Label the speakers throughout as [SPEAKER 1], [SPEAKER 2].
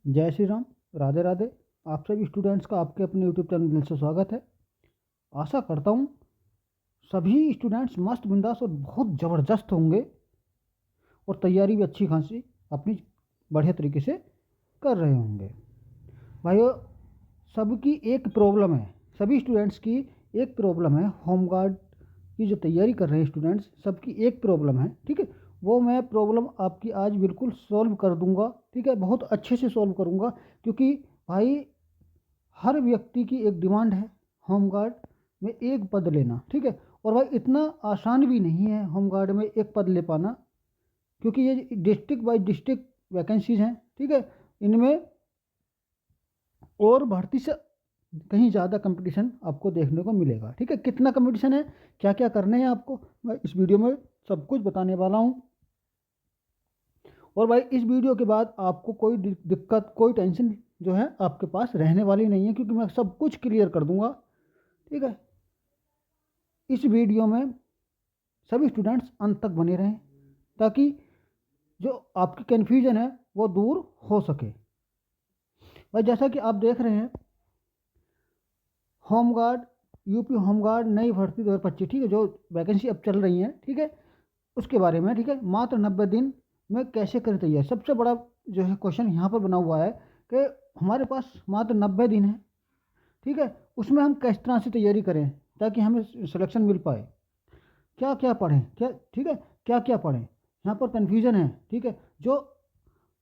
[SPEAKER 1] जय श्री राम। राधे राधे। आप सभी स्टूडेंट्स का आपके अपने यूट्यूब चैनल दिल से स्वागत है। आशा करता हूँ सभी स्टूडेंट्स मस्त बिंदास और बहुत ज़बरदस्त होंगे और तैयारी भी अच्छी खासी अपनी बढ़िया तरीके से कर रहे होंगे। भाइयों, सबकी एक प्रॉब्लम है, सभी स्टूडेंट्स की एक प्रॉब्लम है। होम गार्ड की जो तैयारी कर रहे हैं स्टूडेंट्स, सबकी एक प्रॉब्लम है। ठीक है, वो मैं प्रॉब्लम आपकी आज बिल्कुल सॉल्व कर दूंगा। ठीक है, बहुत अच्छे से सॉल्व करूंगा, क्योंकि भाई हर व्यक्ति की एक डिमांड है होम गार्ड में एक पद लेना। ठीक है, और भाई इतना आसान भी नहीं है होम गार्ड में एक पद ले पाना, क्योंकि ये डिस्ट्रिक्ट बाई डिस्ट्रिक्ट वैकेंसीज हैं। ठीक है, इनमें और भर्ती से कहीं ज़्यादा कंपटीशन आपको देखने को मिलेगा। ठीक है, कितना कंपटीशन है, क्या क्या करने हैं आपको, मैं इस वीडियो में सब कुछ बताने वाला हूँ। और भाई इस वीडियो के बाद आपको कोई दिक्कत, कोई टेंशन जो है आपके पास रहने वाली नहीं है, क्योंकि मैं सब कुछ क्लियर कर दूंगा। ठीक है, इस वीडियो में सभी स्टूडेंट्स अंत तक बने रहें, ताकि जो आपकी कन्फ्यूजन है वो दूर हो सके। भाई जैसा कि आप देख रहे हैं, home guard, UP home guard नई भर्ती 2025, ठीक है, जो वैकेंसी अब चल रही हैं, ठीक है, उसके बारे में। ठीक है, मात्र 90 दिन में कैसे करें तैयार, सबसे बड़ा जो है क्वेश्चन यहाँ पर बना हुआ है कि हमारे पास मात्र 90 दिन है। ठीक है, उसमें हम किस तरह से तैयारी करें ताकि हमें सिलेक्शन मिल पाए, क्या क्या पढ़ें, क्या, ठीक है, क्या क्या पढ़ें, यहाँ पर कन्फ्यूजन है। ठीक है, जो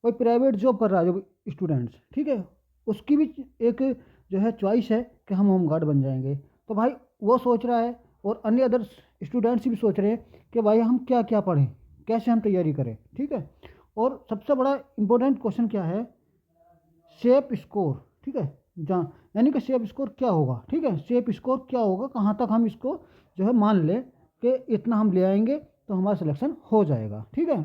[SPEAKER 1] कोई प्राइवेट जॉब कर रहा है, जो स्टूडेंट्स, ठीक है, उसकी भी एक जो है चॉइस है कि हम होम गार्ड बन जाएंगे। तो भाई वो सोच रहा है, और अन्य अदर स्टूडेंट्स भी सोच रहे हैं कि भाई हम क्या क्या पढ़ें, कैसे हम तैयारी करें। ठीक है, और सबसे बड़ा इम्पोर्टेंट क्वेश्चन क्या है, सेफ स्कोर। ठीक है, जहाँ यानी कि सेफ स्कोर क्या होगा। ठीक है, सेफ स्कोर क्या होगा, कहाँ तक हम इसको जो है मान लें कि इतना हम ले आएंगे तो हमारा सिलेक्शन हो जाएगा। ठीक है,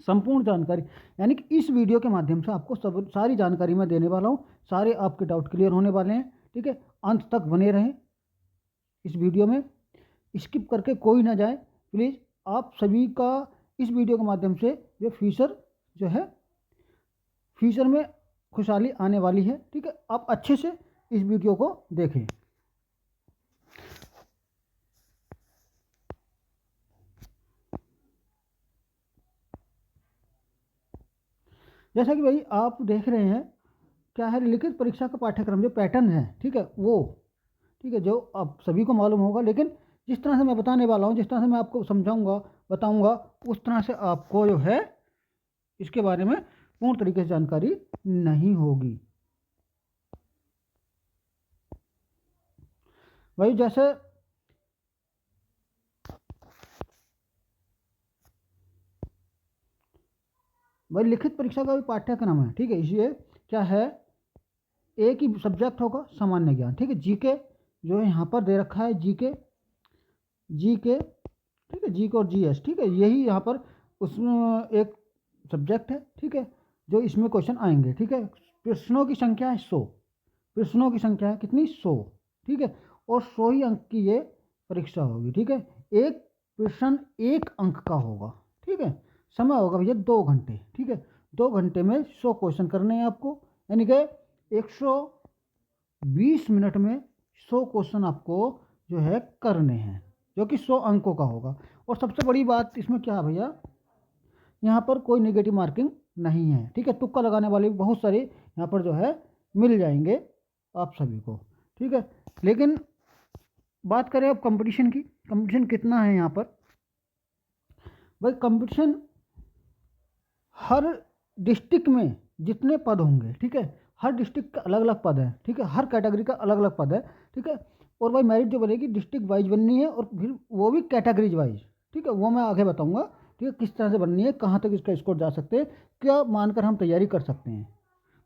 [SPEAKER 1] संपूर्ण जानकारी, यानी कि इस वीडियो के माध्यम से आपको सब सारी जानकारी मैं देने वाला हूँ, सारे आपके डाउट क्लियर होने वाले हैं। ठीक है, अंत तक बने रहें इस वीडियो में, स्किप करके कोई ना जाए प्लीज़। आप सभी का इस वीडियो के माध्यम से जो फ्यूचर जो है, फ्यूचर में खुशहाली आने वाली है। ठीक है, आप अच्छे से इस वीडियो को देखें। जैसा कि भाई आप देख रहे हैं, क्या है, लिखित परीक्षा का पाठ्यक्रम जो पैटर्न है, ठीक है, वो, ठीक है, जो आप सभी को मालूम होगा, लेकिन जिस तरह से मैं बताने वाला हूँ, जिस तरह से मैं आपको समझाऊंगा, बताऊंगा, उस तरह से आपको जो है इसके बारे में पूर्ण तरीके से जानकारी नहीं होगी। भाई जैसे भाई लिखित परीक्षा का भी पाठ्यक्रम है। ठीक है, इसलिए क्या है, एक ही सब्जेक्ट होगा, सामान्य ज्ञान। ठीक है, जीके जो है यहाँ पर दे रखा है, जीके, जीके, ठीक है, जीके और जीएस। ठीक है, यही यहाँ पर उसमें एक सब्जेक्ट है। ठीक है, जो इसमें क्वेश्चन आएंगे। ठीक है, प्रश्नों की संख्या है 100, प्रश्नों की संख्या है कितनी, 100। ठीक है, और 100 ही अंक की ये परीक्षा होगी। ठीक है, एक प्रश्न 1 अंक का होगा। ठीक है, समय होगा भैया 2 घंटे। ठीक है, 2 घंटे में 100 क्वेश्चन करने हैं आपको, यानी कि 120 मिनट में 100 क्वेश्चन आपको जो है करने हैं, जो कि 100 अंकों का होगा। और सबसे बड़ी बात इसमें क्या है भैया, यहाँ पर कोई नेगेटिव मार्किंग नहीं है। ठीक है, तुक्का लगाने वाले भी बहुत सारे यहाँ पर जो है मिल जाएंगे आप सभी को। ठीक है, लेकिन बात करें अब कंपटीशन की, कंपटीशन कितना है यहाँ पर। भाई कंपटीशन हर डिस्ट्रिक्ट में जितने पद होंगे, ठीक है, हर डिस्ट्रिक्ट का अलग अलग पद है। ठीक है, हर कैटेगरी का अलग अलग पद है। ठीक है, और भाई मेरिट जो बनेगी डिस्ट्रिक्ट वाइज बननी है, और फिर वो भी कैटेगरीज वाइज। ठीक है, वो मैं आगे बताऊंगा। ठीक है, किस तरह से बननी है, कहाँ तक इसका स्कोर जा सकते हैं, क्या मानकर हम तैयारी कर सकते हैं।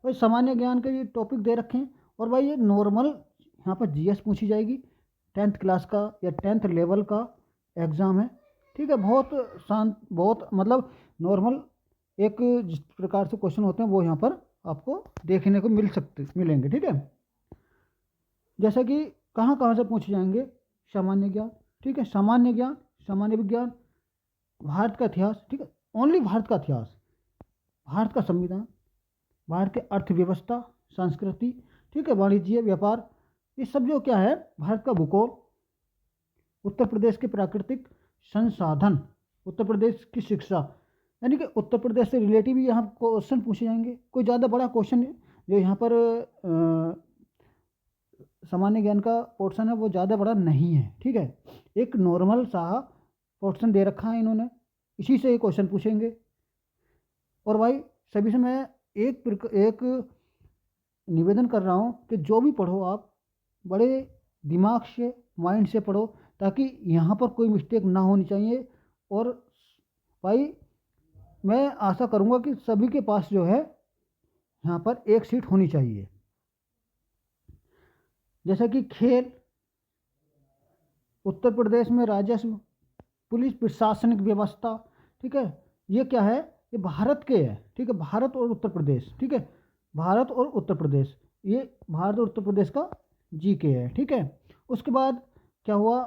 [SPEAKER 1] भाई सामान्य ज्ञान के ये टॉपिक दे रखे हैं, और भाई ये नॉर्मल यहाँ पर जीएस पूछी जाएगी, 10th क्लास का या 10th लेवल का एग्ज़ाम है। ठीक है, बहुत शांत, बहुत मतलब नॉर्मल, एक जिस प्रकार से क्वेश्चन होते हैं वो यहाँ पर आपको देखने को मिलेंगे। ठीक है, जैसा कि कहाँ कहाँ से पूछे जाएंगे, सामान्य ज्ञान, ठीक है, सामान्य ज्ञान, सामान्य विज्ञान, भारत का इतिहास, ठीक है, ओनली भारत का इतिहास, भारत का संविधान, भारत की अर्थव्यवस्था, संस्कृति, ठीक है, वाणिज्य, व्यापार, ये सब जो क्या है, भारत का भूगोल, उत्तर प्रदेश के प्राकृतिक संसाधन, उत्तर प्रदेश की शिक्षा, यानी कि उत्तर प्रदेश से रिलेटिव भी यहाँ क्वेश्चन पूछे जाएंगे। कोई ज़्यादा बड़ा क्वेश्चन जो यहाँ पर सामान्य ज्ञान का पोर्शन है वो ज़्यादा बड़ा नहीं है, ठीक है। एक नॉर्मल सा पोर्शन दे रखा है इन्होंने, इसी से ये क्वेश्चन पूछेंगे। और भाई सभी से मैं एक निवेदन कर रहा हूँ कि जो भी पढ़ो आप बड़े दिमाग से, माइंड से पढ़ो, ताकि यहाँ पर कोई मिस्टेक ना होनी चाहिए। और भाई मैं आशा करूँगा कि सभी के पास जो है यहाँ पर एक सीट होनी चाहिए। जैसा कि खेल, उत्तर प्रदेश में राजस्व, पुलिस प्रशासनिक व्यवस्था, ठीक है, ये क्या है, ये भारत के है, ठीक है, भारत और उत्तर प्रदेश, ठीक है, भारत और उत्तर प्रदेश, ये भारत और उत्तर प्रदेश का जीके है, ठीक है। उसके बाद क्या हुआ,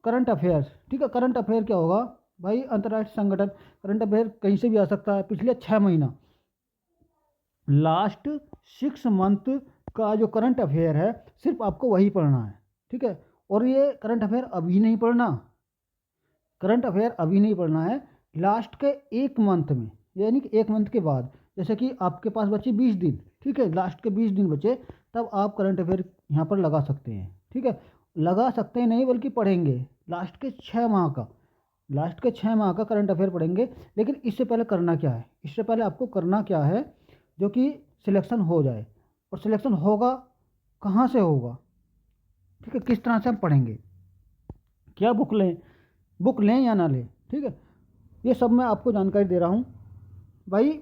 [SPEAKER 1] करंट अफेयर्स, ठीक है। करंट अफेयर क्या होगा भाई, अंतर्राष्ट्रीय संगठन, करंट अफेयर कहीं से भी आ सकता है। पिछले 6 महीना, लास्ट 6 मंथ का जो करंट अफेयर है, सिर्फ आपको वही पढ़ना है, ठीक है। और ये करंट अफेयर अभी नहीं पढ़ना, करंट अफेयर अभी नहीं पढ़ना है, लास्ट के 1 मंथ में, यानी कि 1 मंथ के बाद, जैसे कि आपके पास बचे 20 दिन, ठीक है, लास्ट के 20 दिन बचे, तब आप करंट अफेयर यहाँ पर लगा सकते हैं, ठीक है। लगा सकते हैं नहीं बल्कि पढ़ेंगे, लास्ट के 6 माह का, लास्ट के 6 माह का करंट अफेयर पढ़ेंगे। लेकिन इससे पहले करना क्या है, इससे पहले आपको करना क्या है, जो कि सिलेक्शन हो जाए। और सिलेक्शन होगा कहाँ से होगा, ठीक है, किस तरह से हम पढ़ेंगे, क्या बुक लें या ना लें, ठीक है, ये सब मैं आपको जानकारी दे रहा हूँ। भाई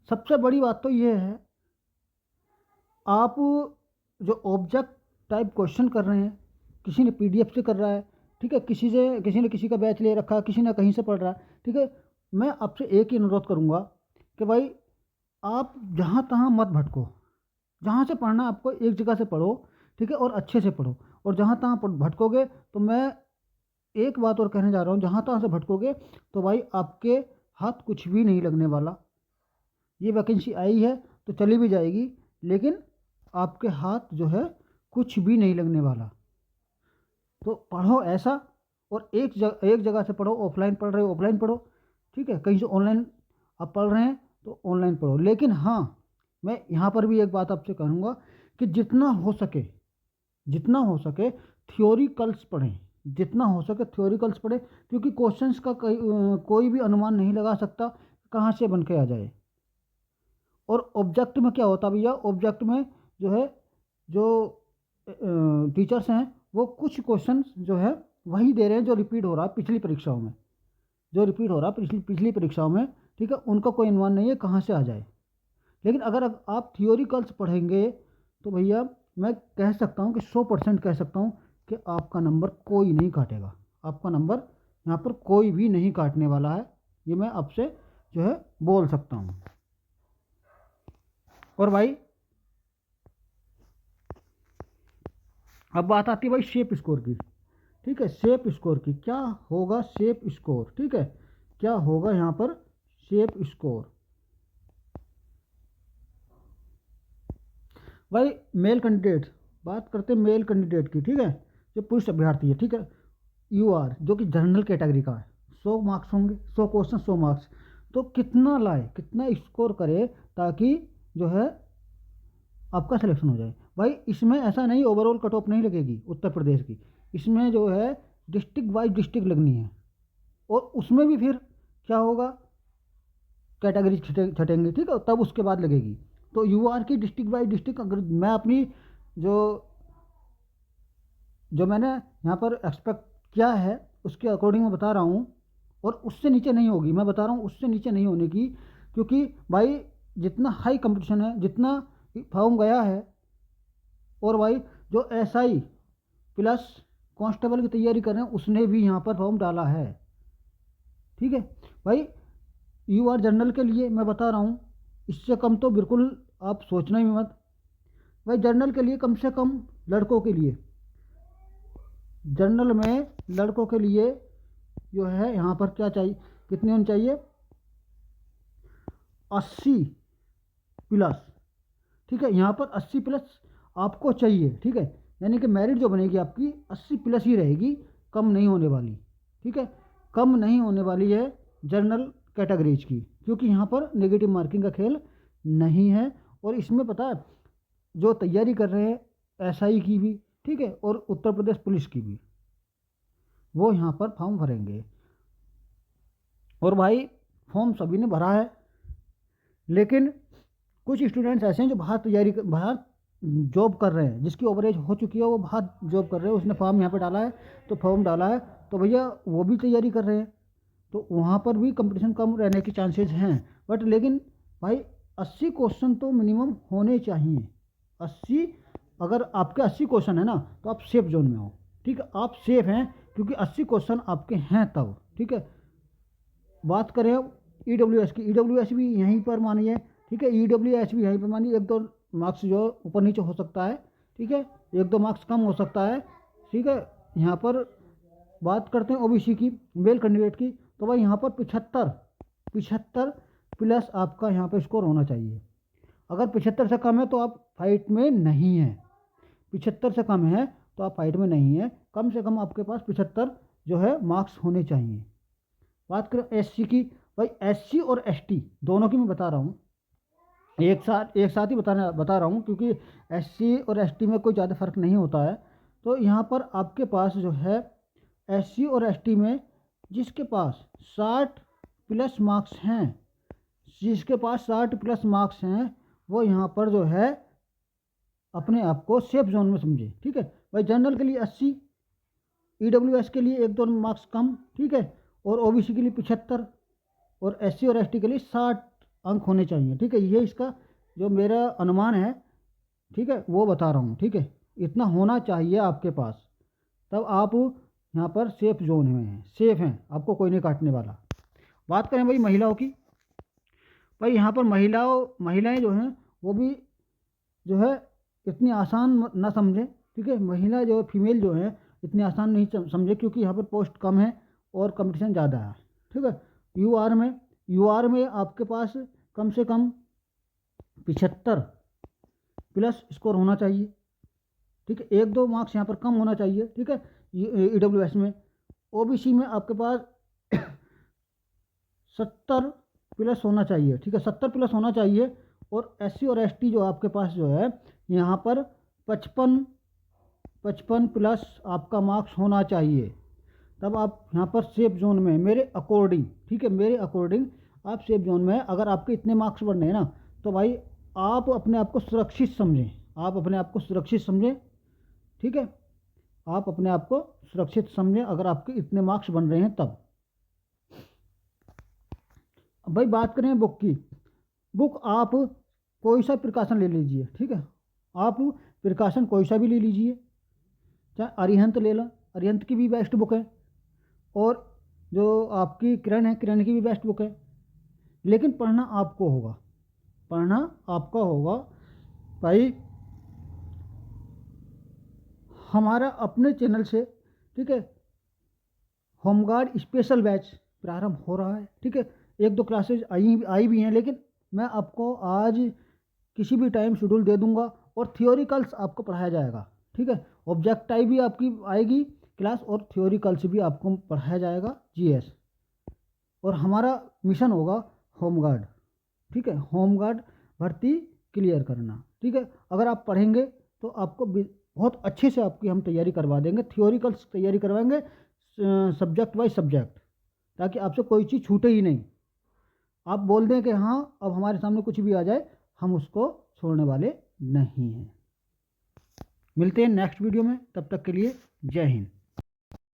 [SPEAKER 1] सबसे बड़ी बात तो ये है, आप जो ऑब्जेक्ट टाइप क्वेश्चन कर रहे हैं, किसी ने पीडीएफ से कर रहा है, ठीक है, किसी ने किसी का बैच ले रखा है, किसी ने कहीं से पढ़ रहा है, ठीक है। मैं आपसे एक ही अनुरोध करूँगा कि भाई आप जहाँ तहाँ मत भटको, जहाँ से पढ़ना आपको एक जगह से पढ़ो, ठीक है, और अच्छे से पढ़ो। और जहाँ तहाँ भटकोगे तो मैं एक बात और कहने जा रहा हूँ, जहाँ तहाँ से भटकोगे तो भाई आपके हाथ कुछ भी नहीं लगने वाला। ये वैकेंसी आई है तो चली भी जाएगी, लेकिन आपके हाथ जो है कुछ भी नहीं लगने वाला। तो पढ़ो ऐसा, और एक जगह से पढ़ो, ऑफलाइन पढ़ रहे हो ऑफलाइन पढ़ो, ठीक है, कहीं से ऑनलाइन आप पढ़ रहे हैं तो ऑनलाइन पढ़ो। लेकिन हाँ, मैं यहाँ पर भी एक बात आपसे कहूँगा कि जितना हो सके थ्योरिकल्स पढ़ें, जितना हो सके थ्योरिकल्स पढ़ें, क्योंकि क्वेश्चंस का कोई भी अनुमान नहीं लगा सकता कहाँ से बन के आ जाए। और ऑब्जेक्ट में क्या होता है भैया, ऑब्जेक्ट में जो है, जो टीचर्स हैं वो कुछ क्वेश्चन जो है वही दे रहे हैं जो रिपीट हो रहा है पिछली परीक्षाओं में, जो रिपीट हो रहा है पिछली परीक्षाओं में, ठीक है, उनका कोई अनुमान नहीं है कहाँ से आ जाए। लेकिन अगर आप थियोरिकल्स पढ़ेंगे तो भैया मैं कह सकता हूँ कि 100% कह सकता हूँ कि आपका नंबर कोई नहीं काटेगा, आपका नंबर यहाँ पर कोई भी नहीं काटने वाला है, ये मैं आपसे जो है बोल सकता हूँ। और भाई अब बात आती है भाई शेप स्कोर की, ठीक है, शेप स्कोर की क्या होगा, शेप स्कोर, ठीक है, क्या होगा यहाँ पर शेप स्कोर। भाई मेल कैंडिडेट, बात करते हैं मेल कैंडिडेट की, ठीक है, जो पुरुष अभ्यर्थी है, ठीक है, यूआर जो कि जनरल कैटेगरी का है, 100 मार्क्स होंगे, 100 क्वेश्चन 100 मार्क्स, तो कितना लाए, कितना स्कोर करे ताकि जो है आपका सिलेक्शन हो जाए। भाई इसमें ऐसा नहीं ओवरऑल कट ऑफ नहीं लगेगी उत्तर प्रदेश की, इसमें जो है डिस्ट्रिक्ट वाइज डिस्ट्रिक्ट लगनी है, और उसमें भी फिर क्या होगा, कैटेगरी छटेंगे, ठीक है, तब उसके बाद लगेगी। तो यूआर की डिस्ट्रिक्ट वाइज डिस्ट्रिक्ट, अगर मैं अपनी जो जो मैंने यहाँ पर एक्सपेक्ट किया है उसके अकॉर्डिंग मैं बता रहा हूँ, और उससे नीचे नहीं होगी, मैं बता रहा हूँ उससे नीचे नहीं होने की, क्योंकि भाई जितना हाई कंपटीशन है, जितना फॉर्म गया है, और भाई जो एसआई प्लस कांस्टेबल की तैयारी कर रहे हैं उसने भी यहाँ पर फॉर्म डाला है, ठीक है। भाई यूआर जनरल के लिए मैं बता रहा हूँ, इससे कम तो बिल्कुल आप सोचना ही मत। भाई जनरल के लिए कम से कम लड़कों के लिए, जनरल में लड़कों के लिए जो है यहाँ पर क्या चाहिए, कितने होने चाहिए, 80 प्लस, ठीक है। यहाँ पर 80 प्लस आपको चाहिए, ठीक है। यानी कि मेरिट जो बनेगी आपकी 80 प्लस ही रहेगी, कम नहीं होने वाली, ठीक है। कम नहीं होने वाली है जनरल कैटेगरीज की, क्योंकि यहाँ पर नेगेटिव मार्किंग का खेल नहीं है। और इसमें पता है जो तैयारी कर रहे हैं एसआई की भी, ठीक है, और उत्तर प्रदेश पुलिस की भी, वो यहाँ पर फॉर्म भरेंगे। और भाई फॉर्म सभी ने भरा है, लेकिन कुछ स्टूडेंट्स ऐसे हैं जो बाहर जॉब कर रहे हैं, जिसकी ओवरेज हो चुकी है, वो बाहर जॉब कर रहे हैं, उसने फॉर्म यहाँ पे डाला है, तो फॉर्म डाला है तो भैया वो भी तैयारी कर रहे हैं, तो वहाँ पर भी कंपटीशन कम रहने के चांसेस हैं। बट लेकिन भाई 80 क्वेश्चन तो मिनिमम होने चाहिए। 80, अगर आपके 80 क्वेश्चन है ना तो आप सेफ जोन में हो, ठीक है, आप सेफ हैं, क्योंकि 80 क्वेश्चन आपके हैं तब, ठीक है। बात करें EWS की, EWS भी यहीं पर मानिए, ठीक है, EWS भी यहीं पर मानिए, 1-2 मार्क्स जो ऊपर नीचे हो सकता है, ठीक है, 1-2 मार्क्स कम हो सकता है, ठीक है। यहाँ पर बात करते हैं OBC की, मेल कैंडिडेट की, तो भाई यहाँ पर 75 प्लस आपका यहाँ पर स्कोर होना चाहिए। अगर 75 से कम है तो आप फाइट में नहीं हैं, 75 से कम है तो आप फाइट में नहीं हैं, कम से कम आपके पास 75 जो है मार्क्स होने चाहिए। बात करें SC की, भाई SC और ST दोनों की मैं बता रहा हूँ, एक साथ ही बता रहा हूँ, क्योंकि SC और ST में कोई ज़्यादा फर्क नहीं होता है। तो यहाँ पर आपके पास जो है SC और ST में जिसके पास 60 प्लस मार्क्स हैं, वो यहाँ पर जो है अपने आप को सेफ जोन में समझे, ठीक है। भाई जनरल के लिए 80, EWS के लिए 1-2 मार्क्स कम, ठीक है, और OBC के लिए 75, और SC और ST के लिए 60 अंक होने चाहिए, ठीक है। ये इसका जो मेरा अनुमान है, ठीक है, वो बता रहा हूँ, ठीक है। इतना होना चाहिए आपके पास, तब आप यहाँ पर सेफ जोन में हैं, सेफ हैं, आपको कोई नहीं काटने वाला। बात करें भाई महिलाओं की, भाई यहाँ पर महिलाएं जो हैं वो भी जो है इतनी आसान ना समझें, ठीक है। महिला जो फीमेल जो है इतनी आसान नहीं समझे, क्योंकि यहाँ पर पोस्ट कम है और कंपटीशन ज़्यादा है, ठीक है। UR में आपके पास कम से कम 75 प्लस स्कोर होना चाहिए, ठीक है, 1-2 मार्क्स यहाँ पर कम होना चाहिए, ठीक है। EWS में, OBC में आपके पास 70 प्लस होना चाहिए, ठीक है, 70 प्लस होना चाहिए। और SC और ST जो आपके पास जो है यहाँ पर 55 प्लस आपका मार्क्स होना चाहिए, तब आप यहाँ पर सेफ जोन में, मेरे अकॉर्डिंग, ठीक है, मेरे अकॉर्डिंग आप सेफ जोन में। अगर आपके इतने मार्क्स बढ़ने हैं ना तो भाई आप अपने आप को सुरक्षित समझें, ठीक है, आप अपने आप को सुरक्षित समझें अगर आपके इतने मार्क्स बन रहे हैं तब। अब भाई बात करें बुक की, बुक आप कोई सा प्रिकॉशन ले लीजिए, ठीक है, आप प्रिकॉशन कोई सा भी ले लीजिए, चाहे अरिहंत ले लो, अरिहंत की भी बेस्ट बुक है, और जो आपकी किरण है, किरण की भी बेस्ट बुक है, लेकिन पढ़ना आपका होगा भाई। हमारा अपने चैनल से, ठीक है, होमगार्ड स्पेशल बैच प्रारंभ हो रहा है, ठीक है। 1-2 क्लासेज आई भी हैं, लेकिन मैं आपको आज किसी भी टाइम शेड्यूल दे दूंगा, और थियोरिकल्स आपको पढ़ाया जाएगा, ठीक है। ऑब्जेक्टिव भी आपकी आएगी क्लास, और थियोरिकल्स भी आपको पढ़ाया जाएगा, GS। और हमारा मिशन होगा होमगार्ड, ठीक है, होमगार्ड भर्ती क्लियर करना, ठीक है। अगर आप पढ़ेंगे तो आपको बहुत अच्छे से आपकी हम तैयारी करवा देंगे, थियोरिकल्स तैयारी करवाएंगे सब्जेक्ट वाइज सब्जेक्ट, ताकि आपसे कोई चीज़ छूटे ही नहीं। आप बोल दें कि हाँ अब हमारे सामने कुछ भी आ जाए, हम उसको छोड़ने वाले नहीं हैं। मिलते हैं नेक्स्ट वीडियो में, तब तक के लिए जय हिंद।